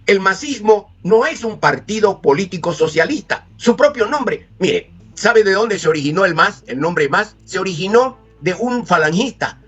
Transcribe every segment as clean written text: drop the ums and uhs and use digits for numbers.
El masismo no es un partido político socialista. Su propio nombre, mire, ¿sabe de dónde se originó el MAS? El nombre MAS se originó de un falangista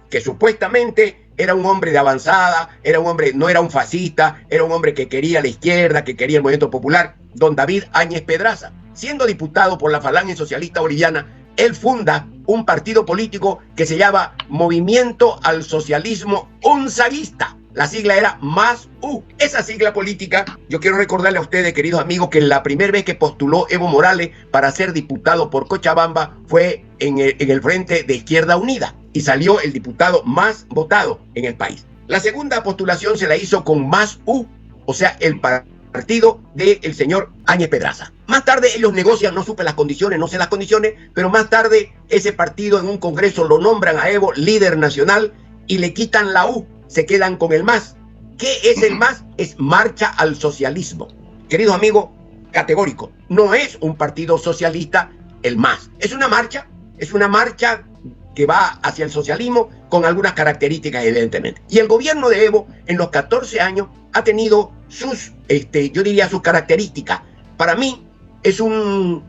que supuestamente era un hombre de avanzada, era un hombre, no era un fascista, era un hombre que quería la izquierda, que quería el movimiento popular, don David Áñez Pedraza. Siendo diputado por la Falange Socialista Boliviana, él funda un partido político que se llama Movimiento al Socialismo Unzaguista. La sigla era MAS-U. Esa sigla política, yo quiero recordarle a ustedes, queridos amigos, que la primera vez que postuló Evo Morales para ser diputado por Cochabamba fue en el Frente de Izquierda Unida y salió el diputado más votado en el país. La segunda postulación se la hizo con MAS-U, o sea, el partido del señor Áñez Pedraza. Más tarde ellos negocian, no supe las condiciones, no sé las condiciones, pero más tarde ese partido en un congreso lo nombran a Evo líder nacional y le quitan la U. Se quedan con el MAS. ¿Qué es el MAS? Es Marcha al Socialismo. Queridos amigos, categórico, no es un partido socialista el MAS. Es una marcha que va hacia el socialismo con algunas características, evidentemente. Y el gobierno de Evo en los 14 años ha tenido sus, yo diría, sus características. Para mí es un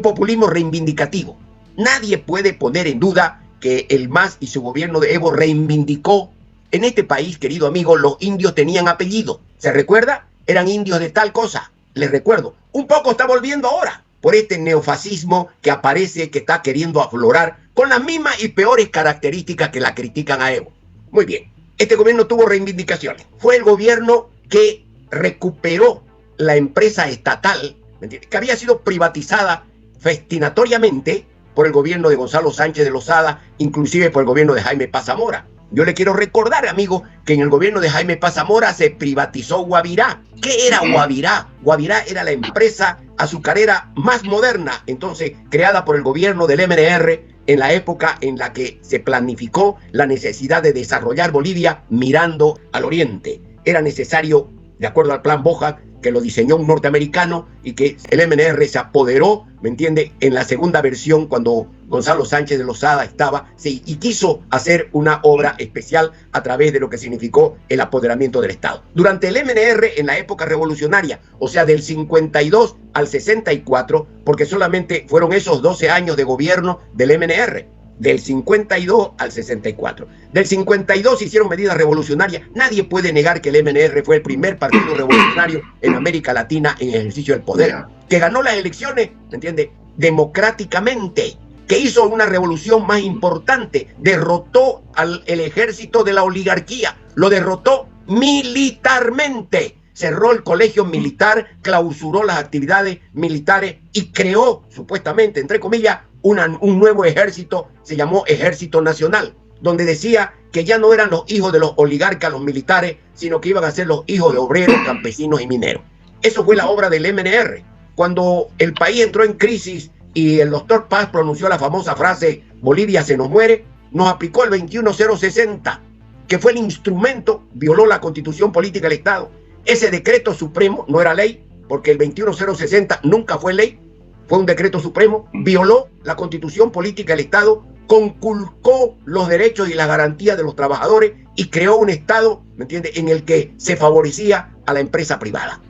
populismo reivindicativo. Nadie puede poner en duda que el MAS y su gobierno de Evo reivindicó. En este país, querido amigo, los indios tenían apellido. ¿Se recuerda? Eran indios de tal cosa. Les recuerdo. Un poco está volviendo ahora por este neofascismo que aparece, que está queriendo aflorar con las mismas y peores características que la critican a Evo. Muy bien. Este gobierno tuvo reivindicaciones. Fue el gobierno que recuperó la empresa estatal, ¿me entiendes?, que había sido privatizada festinatoriamente por el gobierno de Gonzalo Sánchez de Lozada, inclusive por el gobierno de Jaime Paz Zamora. Yo le quiero recordar, amigo, que en el gobierno de Jaime Paz Zamora se privatizó Guavirá. ¿Qué era Guavirá? Guavirá era la empresa azucarera más moderna, entonces creada por el gobierno del MNR en la época en la que se planificó la necesidad de desarrollar Bolivia mirando al oriente. Era necesario, de acuerdo al plan Boja, que lo diseñó un norteamericano y que el MNR se apoderó, ¿me entiende?, en la segunda versión cuando Gonzalo Sánchez de Lozada estaba, sí, y quiso hacer una obra especial a través de lo que significó el apoderamiento del Estado. Durante el MNR, en la época revolucionaria, o sea, del 52 al 64, porque solamente fueron esos 12 años de gobierno del MNR, del 52 al 64. Del 52 se hicieron medidas revolucionarias. Nadie puede negar que el MNR fue el primer partido revolucionario en América Latina en ejercicio del poder, que ganó las elecciones, ¿me entiende?, democráticamente, que hizo una revolución más importante, derrotó el ejército de la oligarquía, lo derrotó militarmente, cerró el colegio militar, clausuró las actividades militares y creó, supuestamente, entre comillas, un nuevo ejército, se llamó Ejército Nacional, donde decía que ya no eran los hijos de los oligarcas, los militares, sino que iban a ser los hijos de obreros, campesinos y mineros. Eso fue la obra del MNR. Cuando el país entró en crisis y el doctor Paz pronunció la famosa frase "Bolivia se nos muere", nos aplicó el 21060, que fue el instrumento, violó la Constitución Política del Estado. Ese decreto supremo no era ley, porque el 21060 nunca fue ley, fue un decreto supremo, violó la Constitución Política del Estado, conculcó los derechos y las garantías de los trabajadores y creó un Estado, ¿me entiende?, en el que se favorecía a la empresa privada,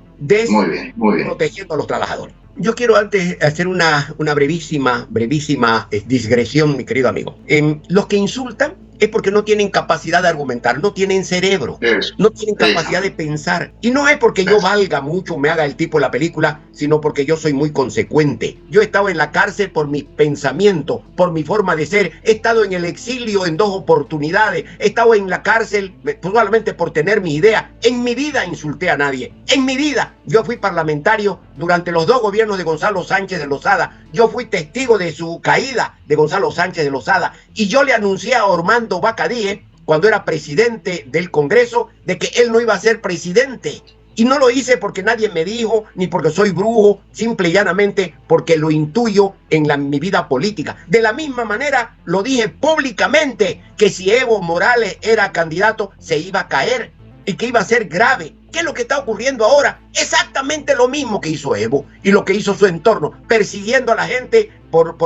protegiendo a los trabajadores. Yo quiero antes hacer una brevísima digresión, mi querido amigo. Los que insultan es porque no tienen capacidad de argumentar, no tienen cerebro, no tienen capacidad de pensar. Y no es porque yo valga mucho, me haga el tipo de la película, sino porque yo soy muy consecuente. Yo he estado en la cárcel por mi pensamiento, por mi forma de ser. He estado en el exilio en 2 oportunidades. He estado en la cárcel probablemente por tener mi idea. En mi vida insulté a nadie. En mi vida. Yo fui parlamentario durante los 2 gobiernos de Gonzalo Sánchez de Lozada. Yo fui testigo de su caída, de Gonzalo Sánchez de Lozada. Y yo le anuncié a Ormando Bacadíe, cuando era presidente del Congreso, de que él no iba a ser presidente. Y no lo hice porque nadie me dijo, ni porque soy brujo, simple y llanamente porque lo intuyo en mi vida política. De la misma manera lo dije públicamente, que si Evo Morales era candidato se iba a caer y que iba a ser grave. ¿Qué ¿qué es lo que está ocurriendo ahora? Exactamente lo mismo que hizo Evo y lo que hizo su entorno, persiguiendo a la gente por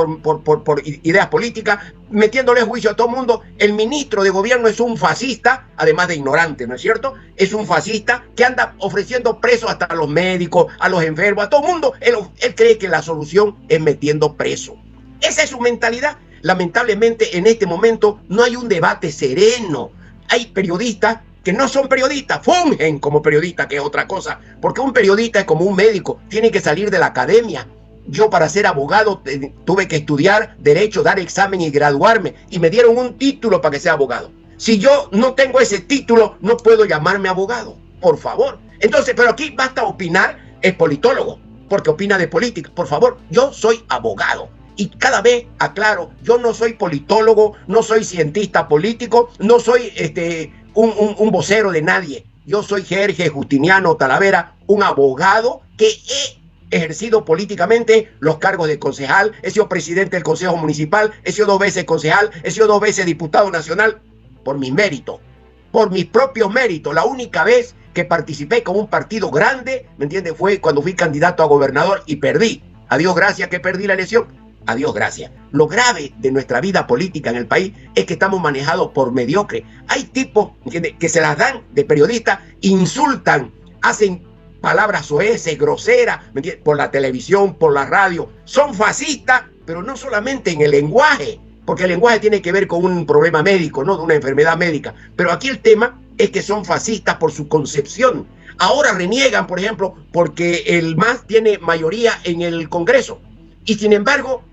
ideas políticas, metiéndole juicio a todo el mundo. El ministro de gobierno es un fascista, además de ignorante, ¿no es cierto? Es un fascista que anda ofreciendo presos hasta a los médicos, a los enfermos, a todo el mundo. Él cree que la solución es metiendo preso. Esa es su mentalidad. Lamentablemente, en este momento no hay un debate sereno. Hay periodistas que no son periodistas, fungen como periodistas, que es otra cosa, porque un periodista es como un médico, tiene que salir de la academia. Yo, para ser abogado, tuve que estudiar derecho, dar examen y graduarme, y me dieron un título para que sea abogado. Si yo no tengo ese título, no puedo llamarme abogado, por favor. Entonces, pero aquí basta opinar, es politólogo, porque opina de política. Por favor, yo soy abogado. Y cada vez aclaro, yo no soy politólogo, no soy cientista político, no soy un vocero de nadie. Yo soy Jorge Justiniano Talavera, un abogado que he ejercido políticamente los cargos de concejal, he sido presidente del Consejo Municipal, he sido 2 veces concejal, he sido 2 veces diputado nacional, por mis méritos, por mis propios méritos. La única vez que participé con un partido grande, ¿me entiendes?, fue cuando fui candidato a gobernador y perdí. A Dios gracias que perdí la elección. A Dios gracias. Lo grave de nuestra vida política en el país es que estamos manejados por mediocres. Hay tipos, ¿entiendes?, que se las dan de periodistas, insultan, hacen palabras soeces, groseras, ¿me entiendes?, por la televisión, por la radio. Son fascistas, pero no solamente en el lenguaje, porque el lenguaje tiene que ver con un problema médico, ¿no?, de una enfermedad médica. Pero aquí el tema es que son fascistas por su concepción. Ahora reniegan, por ejemplo, porque el MAS tiene mayoría en el Congreso. Y sin embargo,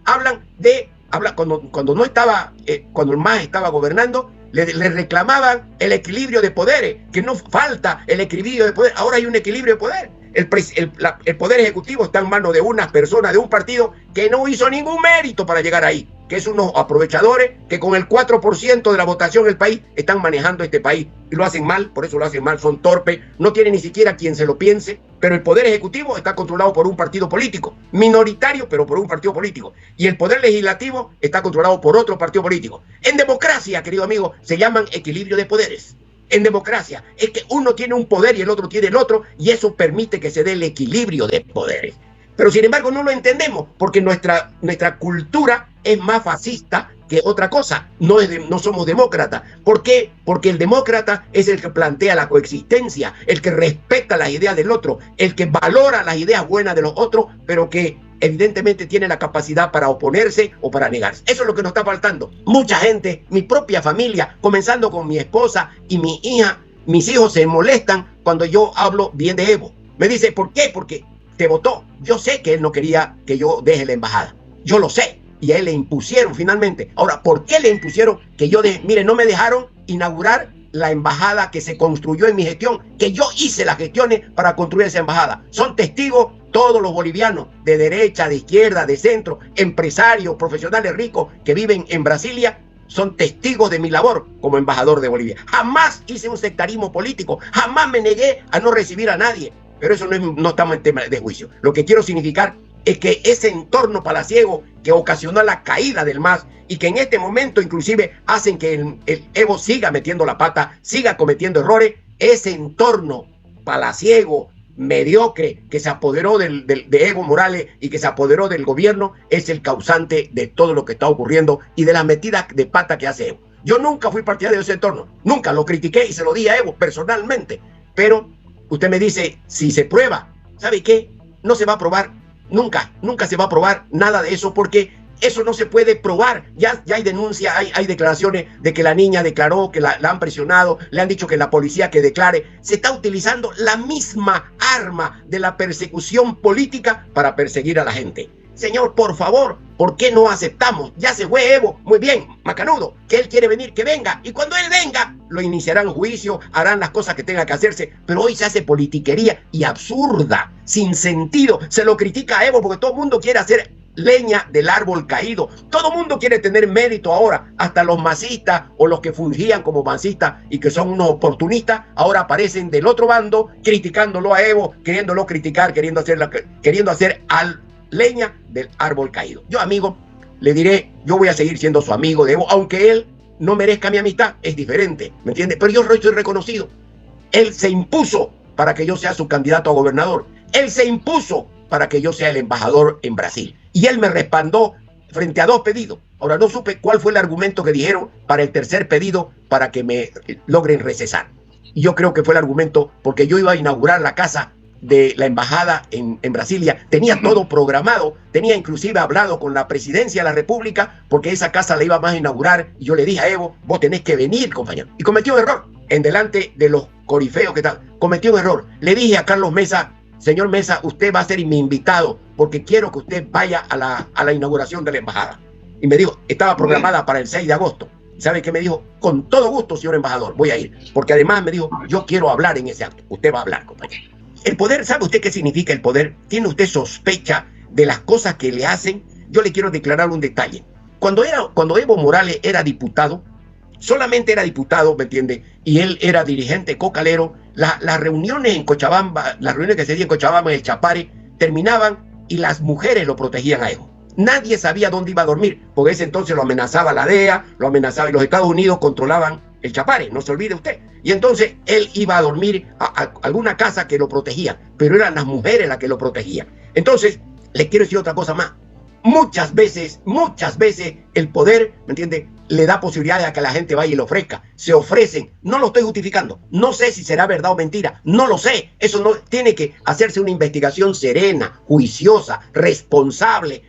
cuando no estaba, cuando el MAS estaba gobernando, le reclamaban el equilibrio de poderes, que no falta el equilibrio de poder. Ahora hay un equilibrio de poder. El poder ejecutivo está en manos de unas personas de un partido que no hizo ningún mérito para llegar ahí, que es unos aprovechadores que con el 4% de la votación del país están manejando este país y lo hacen mal. Por eso lo hacen mal, son torpes, no tienen ni siquiera quien se lo piense. Pero el poder ejecutivo está controlado por un partido político, minoritario, pero por un partido político. Y el poder legislativo está controlado por otro partido político. En democracia, querido amigo, se llaman equilibrio de poderes. En democracia es que uno tiene un poder y el otro tiene el otro, y eso permite que se dé el equilibrio de poderes. Pero sin embargo no lo entendemos, porque nuestra cultura es más fascista que otra cosa. No somos demócratas. ¿Por qué? Porque el demócrata es el que plantea la coexistencia, el que respeta las ideas del otro, el que valora las ideas buenas de los otros, pero que evidentemente tiene la capacidad para oponerse o para negarse. Eso es lo que nos está faltando. Mucha gente, mi propia familia, comenzando con mi esposa y mi hija, mis hijos se molestan cuando yo hablo bien de Evo. Me dice, ¿por qué? Porque te votó. Yo sé que él no quería que yo deje la embajada. Yo lo sé. Y a él le impusieron finalmente. Ahora, ¿por qué le impusieron que yo deje? Mire, no me dejaron inaugurar la embajada que se construyó en mi gestión, que yo hice las gestiones para construir esa embajada. Son testigos todos los bolivianos, de derecha, de izquierda, de centro, empresarios, profesionales ricos que viven en Brasilia, son testigos de mi labor como embajador de Bolivia. Jamás hice un sectarismo político, jamás me negué a no recibir a nadie. Pero eso no estamos en tema de juicio. Lo que quiero significar es que ese entorno palaciego que ocasionó la caída del MAS y que en este momento inclusive hacen que el Evo siga metiendo la pata, siga cometiendo errores, ese entorno palaciego, mediocre, que se apoderó de Evo Morales y que se apoderó del gobierno, es el causante de todo lo que está ocurriendo y de las metidas de pata que hace Evo. Yo nunca fui partidario de ese entorno, nunca lo critiqué y se lo di a Evo personalmente, pero usted me dice, si se prueba, ¿sabe qué? No se va a probar. Nunca se va a probar nada de eso, porque eso no se puede probar. Ya hay denuncias, hay declaraciones de que la niña declaró, que la han presionado, le han dicho que la policía que declare. Se está utilizando la misma arma de la persecución política para perseguir a la gente. Señor, por favor, ¿por qué no aceptamos? Ya se fue Evo, muy bien, macanudo, que él quiere venir, que venga. Y cuando él venga, lo iniciarán juicio, harán las cosas que tengan que hacerse. Pero hoy se hace politiquería y absurda, sin sentido. Se lo critica a Evo porque todo el mundo quiere hacer leña del árbol caído. Todo el mundo quiere tener mérito ahora. Hasta los masistas o los que fungían como masistas y que son unos oportunistas, ahora aparecen del otro bando criticándolo a Evo, queriéndolo criticar, queriendo hacer leña del árbol caído. Yo, amigo, le diré, yo voy a seguir siendo su amigo de Evo, aunque él no merezca mi amistad, es diferente, ¿me entiende? Pero yo soy reconocido. Él se impuso para que yo sea su candidato a gobernador. Él se impuso para que yo sea el embajador en Brasil. Y él me respaldó frente a 2 pedidos. Ahora no supe cuál fue el argumento que dijeron para el tercer pedido para que me logren recesar. Y yo creo que fue el argumento porque yo iba a inaugurar la casa de la embajada en Brasilia. Tenía todo programado, tenía inclusive hablado con la presidencia de la República porque esa casa la íbamos a inaugurar. Y yo le dije a Evo, vos tenés que venir, compañero. Y cometí un error en delante de los corifeos que tal. Cometí un error. Le dije a Carlos Mesa, señor Mesa, usted va a ser mi invitado porque quiero que usted vaya a la inauguración de la embajada. Y me dijo, estaba programada para el 6 de agosto. ¿Sabe qué me dijo? Con todo gusto, señor embajador, voy a ir. Porque además me dijo, yo quiero hablar en ese acto. Usted va a hablar, compañero. El poder, ¿sabe usted qué significa el poder? ¿Tiene usted sospecha de las cosas que le hacen? Yo le quiero declarar un detalle. Cuando Evo Morales era diputado, solamente era diputado, ¿me entiende? Y él era dirigente cocalero. Las reuniones en Cochabamba, las reuniones que se hacían en Cochabamba, en el Chapare, terminaban y las mujeres lo protegían a Evo. Nadie sabía dónde iba a dormir, porque ese entonces lo amenazaba la DEA, lo amenazaba, y los Estados Unidos controlaban el Chapare, no se olvide usted. Y entonces él iba a dormir a alguna casa que lo protegía, pero eran las mujeres las que lo protegían. Entonces, les quiero decir otra cosa más. Muchas veces el poder, ¿me entiende?, le da posibilidades a que la gente vaya y lo ofrezca. Se ofrecen, no lo estoy justificando, no sé si será verdad o mentira, no lo sé. Eso no tiene que hacerse una investigación serena, juiciosa, responsable,